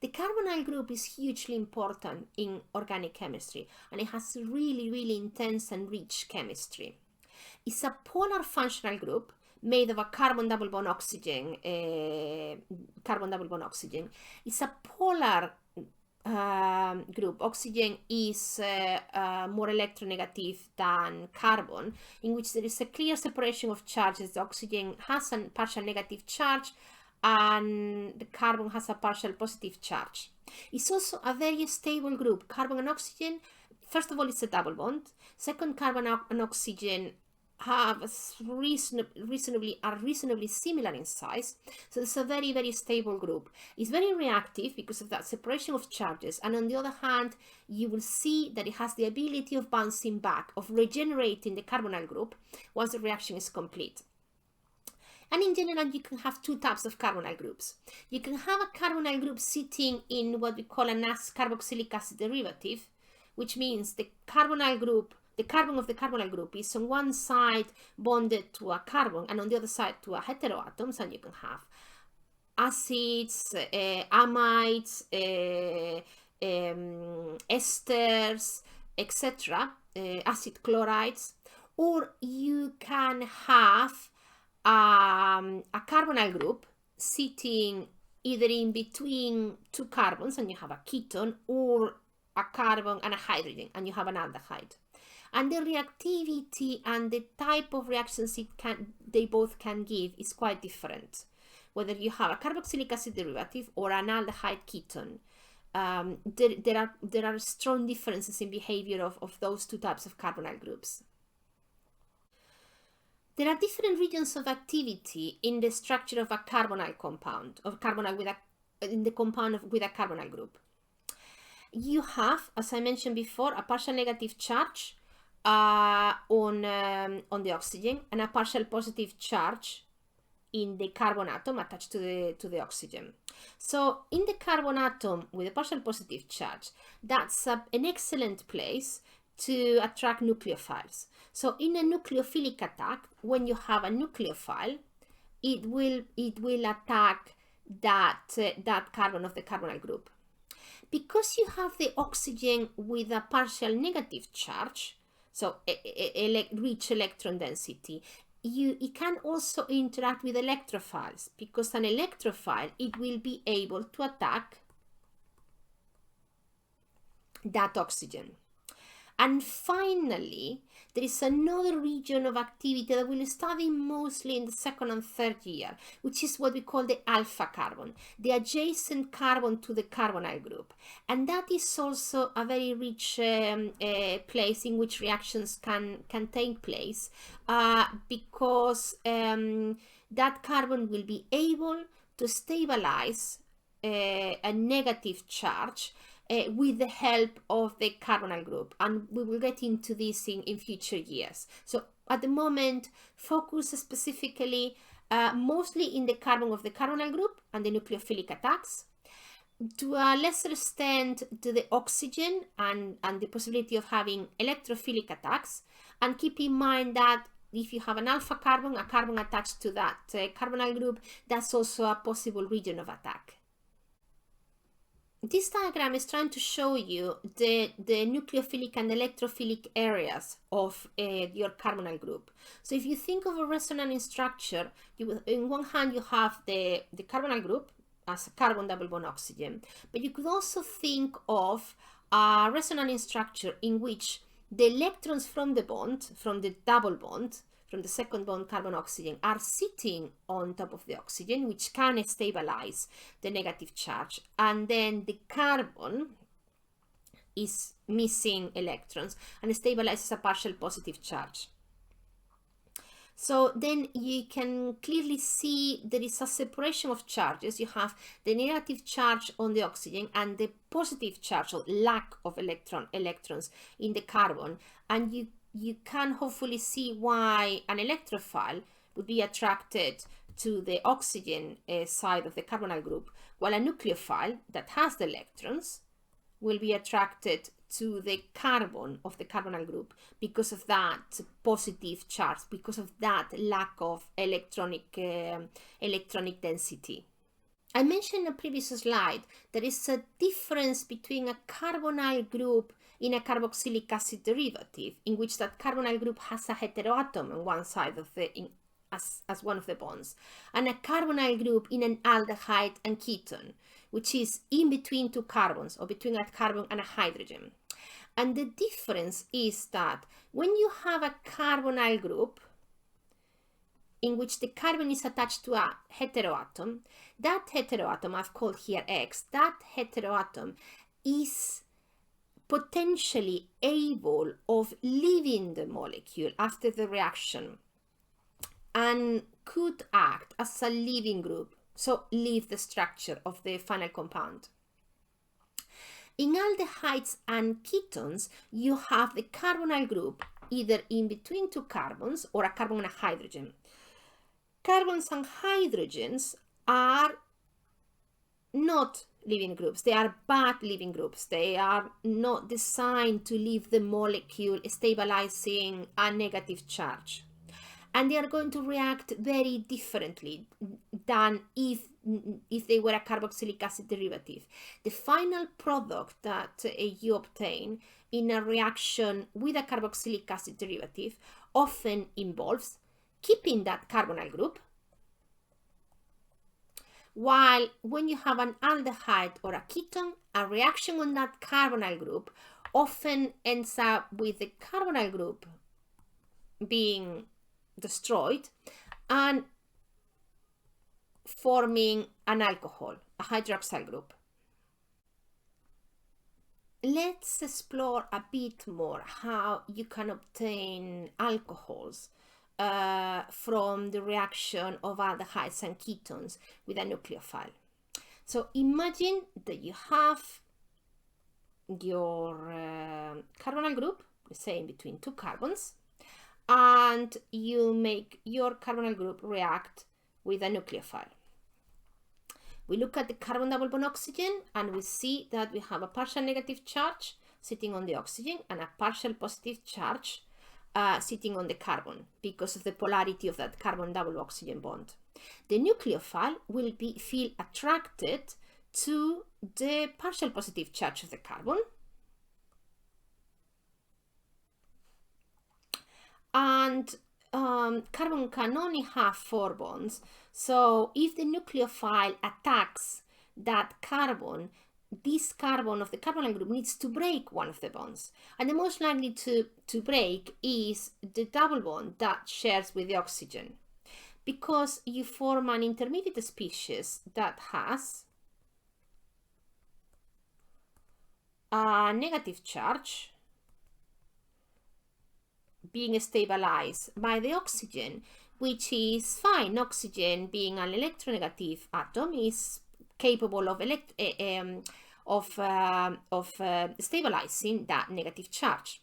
The carbonyl group is hugely important in organic chemistry, and it has really, really intense and rich chemistry. It's a polar functional group made of a carbon double bond oxygen. It's a polar group. Oxygen is more electronegative than carbon, in which there is a clear separation of charges. The oxygen has a partial negative charge and the carbon has a partial positive charge. It's also a very stable group. Carbon and oxygen, first of all, it's a double bond. Second, carbon and oxygen are reasonably similar in size, so it's a very, very stable group. It's very reactive because of that separation of charges, and on the other hand, you will see that it has the ability of bouncing back, of regenerating the carbonyl group once the reaction is complete. And in general, you can have two types of carbonyl groups. You can have a carbonyl group sitting in what we call a carboxylic acid derivative, which means the carbonyl group, the carbon of the carbonyl group is on one side bonded to a carbon and on the other side to a heteroatoms, and you can have acids, amides, esters, etc., acid chlorides, or you can have a carbonyl group sitting either in between two carbons and you have a ketone, or a carbon and a hydrogen and you have an aldehyde. And the reactivity and the type of reactions they both can give is quite different, whether you have a carboxylic acid derivative or an aldehyde ketone. There are strong differences in behavior of those two types of carbonyl groups. There are different regions of activity in the structure of a carbonyl compound, of carbonyl in the compound with a carbonyl group. You have, as I mentioned before, a partial negative charge on the oxygen and a partial positive charge in the carbon atom attached to the oxygen. So in the carbon atom with a partial positive charge, that's an excellent place to attract nucleophiles. So in a nucleophilic attack, when you have a nucleophile, it will attack that carbon of the carbonyl group. Because you have the oxygen with a partial negative charge, so rich electron density, it can also interact with electrophiles, because an electrophile, it will be able to attack that oxygen. And finally, there is another region of activity that we'll study mostly in the second and third year, which is what we call the alpha carbon, the adjacent carbon to the carbonyl group. And that is also a very rich place in which reactions can take place, because that carbon will be able to stabilize a negative charge with the help of the carbonyl group, and we will get into this in future years. So at the moment, focus specifically mostly in the carbon of the carbonyl group and the nucleophilic attacks, to a lesser extent to the oxygen and the possibility of having electrophilic attacks. And keep in mind that if you have an alpha carbon, a carbon attached to that carbonyl group, that's also a possible region of attack. This diagram is trying to show you the nucleophilic and electrophilic areas of your carbonyl group. So if you think of a resonance structure, in one hand you have the carbonyl group as a carbon double bond oxygen, but you could also think of a resonance structure in which the electrons from the bond, from the double bond, from the second bond carbon oxygen, are sitting on top of the oxygen, which can stabilize the negative charge, and then the carbon is missing electrons and stabilizes a partial positive charge. So then you can clearly see there is a separation of charges. You have the negative charge on the oxygen and the positive charge, or lack of electrons in the carbon, and you can hopefully see why an electrophile would be attracted to the oxygen side of the carbonyl group, while a nucleophile that has the electrons will be attracted to the carbon of the carbonyl group because of that positive charge, because of that lack of electronic density. I mentioned in a previous slide there is a difference between a carbonyl group in a carboxylic acid derivative, in which that carbonyl group has a heteroatom on one side of the as one of the bonds, and a carbonyl group in an aldehyde and ketone, which is in between two carbons, or between a carbon and a hydrogen. And the difference is that when you have a carbonyl group in which the carbon is attached to a heteroatom, that heteroatom, I've called here X, that heteroatom is potentially able of leaving the molecule after the reaction and could act as a leaving group, so leave the structure of the final compound. In aldehydes and ketones, you have the carbonyl group either in between two carbons or a carbon and a hydrogen. Carbons and hydrogens are not leaving groups. They are bad leaving groups. They are not designed to leave the molecule stabilizing a negative charge. And they are going to react very differently than if they were a carboxylic acid derivative. The final product that you obtain in a reaction with a carboxylic acid derivative often involves keeping that carbonyl group, while when you have an aldehyde or a ketone, a reaction on that carbonyl group often ends up with the carbonyl group being destroyed and forming an alcohol, a hydroxyl group. Let's explore a bit more how you can obtain alcohols from the reaction of aldehydes and ketones with a nucleophile. So imagine that you have your carbonyl group, let's say in between two carbons, and you make your carbonyl group react with a nucleophile. We look at the carbon double bond oxygen and we see that we have a partial negative charge sitting on the oxygen and a partial positive charge sitting on the carbon because of the polarity of that carbon double oxygen bond. The nucleophile will feel attracted to the partial positive charge of the carbon, and carbon can only have 4 bonds. So if the nucleophile attacks that carbon, this carbon of the carbonyl group needs to break one of the bonds. And the most likely to break is the double bond that shares with the oxygen, because you form an intermediate species that has a negative charge being stabilized by the oxygen, which is fine. Oxygen, being an electronegative atom, is capable of stabilizing that negative charge.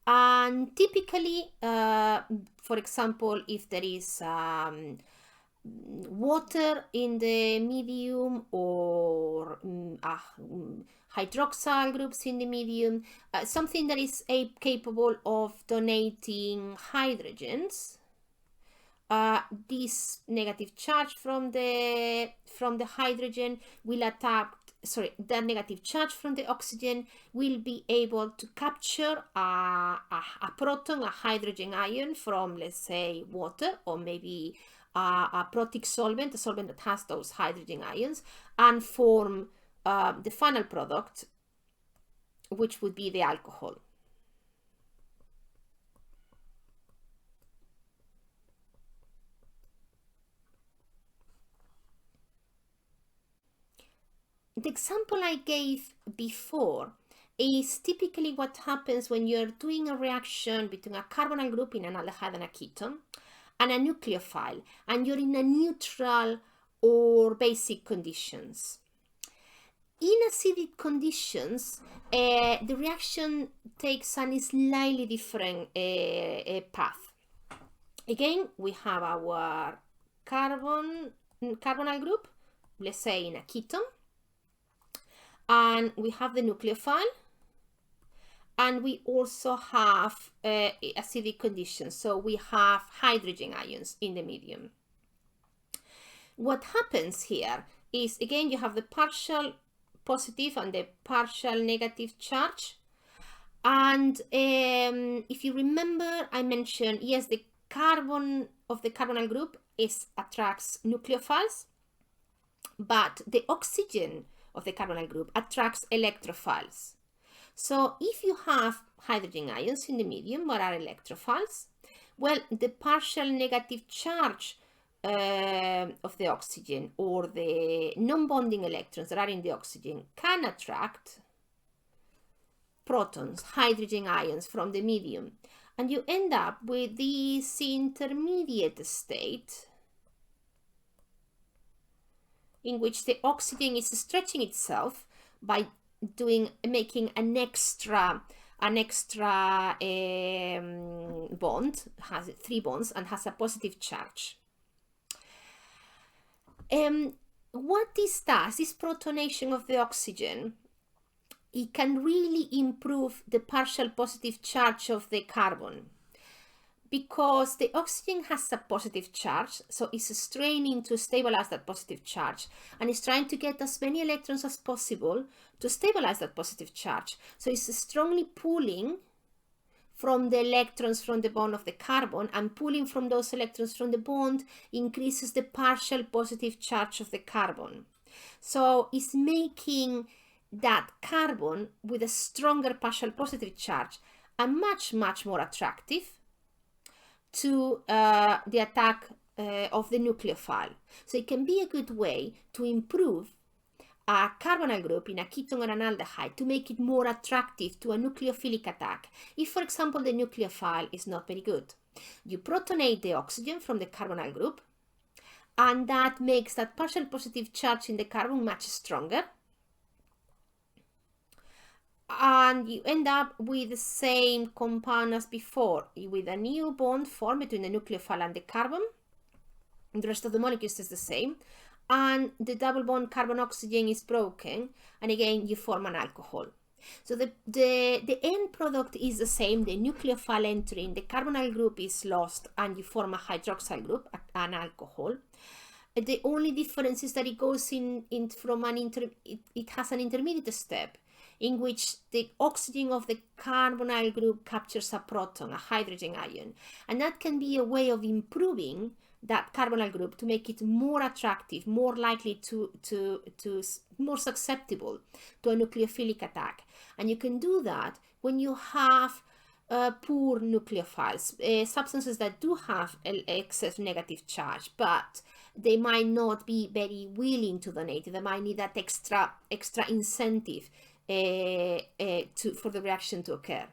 And typically, for example, if there is water in the medium or hydroxyl groups in the medium, something that is capable of donating hydrogens, this negative charge from the hydrogen will attack, the negative charge from the oxygen will be able to capture a proton, a hydrogen ion from, let's say, water, or maybe a protic solvent, a solvent that has those hydrogen ions, and form the final product, which would be the alcohol. The example I gave before is typically what happens when you're doing a reaction between a carbonyl group in an aldehyde and a ketone and a nucleophile, and you're in a neutral or basic conditions. In acidic conditions, the reaction takes a slightly different path. Again, we have our carbonyl group, let's say in a ketone, and we have the nucleophile, and we also have acidic conditions, so we have hydrogen ions in the medium. what happens here is, again, you have the partial positive and the partial negative charge. And if you remember, I mentioned, yes, the carbon of the carbonyl group attracts nucleophiles, but the oxygen of the carbonyl group attracts electrophiles. So if you have hydrogen ions in the medium, what are electrophiles? Well, the partial negative charge of the oxygen, or the non-bonding electrons that are in the oxygen, can attract protons, hydrogen ions from the medium, and you end up with this intermediate state in which the oxygen is stretching itself by making an extra bond, has 3 bonds and has a positive charge. What this does, this protonation of the oxygen, it can really improve the partial positive charge of the carbon, because the oxygen has a positive charge, so it's straining to stabilize that positive charge, and it's trying to get as many electrons as possible to stabilize that positive charge. So it's strongly pulling from the electrons from the bond of the carbon, and pulling from those electrons from the bond increases the partial positive charge of the carbon. So it's making that carbon with a stronger partial positive charge and much more attractive to the attack of the nucleophile. So it can be a good way to improve a carbonyl group in a ketone or an aldehyde, to make it more attractive to a nucleophilic attack. If, for example, the nucleophile is not very good, you protonate the oxygen from the carbonyl group, and that makes that partial positive charge in the carbon much stronger, and you end up with the same compound as before, with a new bond formed between the nucleophile and the carbon. The rest of the molecules is the same, and the double bond carbon-oxygen is broken, and again you form an alcohol. So the end product is the same. The nucleophile entering, the carbonyl group is lost, and you form a hydroxyl group, an alcohol. The only difference is that it goes it has an intermediate step, in which the oxygen of the carbonyl group captures a proton, a hydrogen ion. And that can be a way of improving that carbonyl group to make it more attractive, more likely more susceptible to a nucleophilic attack. And you can do that when you have poor nucleophiles, substances that do have excess negative charge, but they might not be very willing to donate. They might need that extra incentive for the reaction to occur.